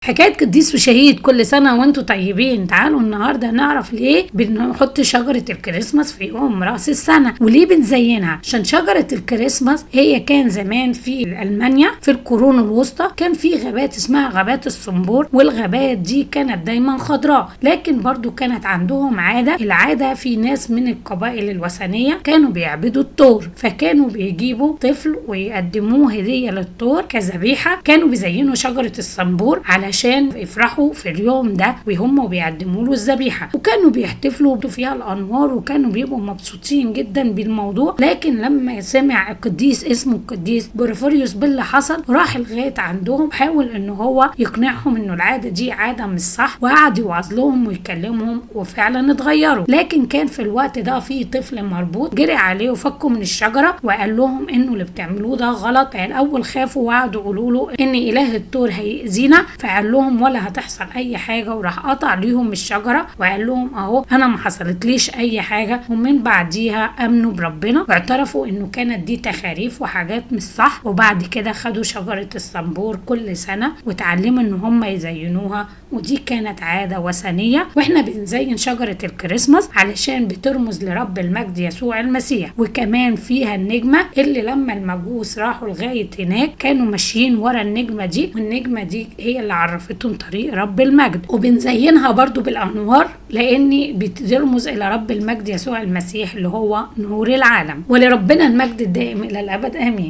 حكاية قديس وشهيد كل سنة وانتوا طيبين. تعالوا النهاردة نعرف ليه بنحط شجرة الكريسماس في يوم رأس السنة وليه بنزينها. عشان شجرة الكريسماس هي كان زمان في ألمانيا في القرون الوسطى كان في غابات اسمها غابات الصنبور، والغابات دي كانت دايما خضراء، لكن برضو كانت عندهم العادة في ناس من القبائل الوثنية كانوا بيعبدوا الثور، فكانوا بيجيبوا طفل ويقدموه هدية للثور كذبيحة. كانوا بيزينوا شجرة الصنبور علشان يفرحوا في اليوم ده وهم بيقدموا له الذبيحه، وكانوا بيحتفلوا فيها الانوار وكانوا بيبقوا مبسوطين جدا بالموضوع. لكن لما سمع القديس اسمه القديس بورفوريوس باللي حصل، راح لغايه عندهم حاول ان هو يقنعهم انه العاده دي عاده مش صح، وقعد يوعظ لهم ويكلمهم وفعلا اتغيروا. لكن كان في الوقت ده في طفل مربوط جري عليه وفكه من الشجره وقال لهم انه اللي بتعملوه ده غلط. الاول خافوا وقعدوا يقولوا له ان اله الثور هيأذينا، قال لهم ولا هتحصل اي حاجه، وراح قطع ليهم الشجره وقال لهم اهو انا ما حصلتليش اي حاجه. ومن بعديها امنوا بربنا واعترفوا انه كانت دي تخاريف وحاجات مش صح، وبعد كده خدوا شجره الصنبور كل سنه وتعلموا ان هم يزينوها، ودي كانت عاده وثنيه. واحنا بنزين شجره الكريسماس علشان بترمز لرب المجد يسوع المسيح، وكمان فيها النجمه اللي لما المجوس راحوا لغايه هناك كانوا ماشيين ورا النجمه دي، والنجمه دي هي اللي عرفتهم طريق رب المجد. وبنزينها برضو بالانوار لاني بترمز الى رب المجد يسوع المسيح اللي هو نور العالم. ولربنا المجد الدائم الى الابد، امين.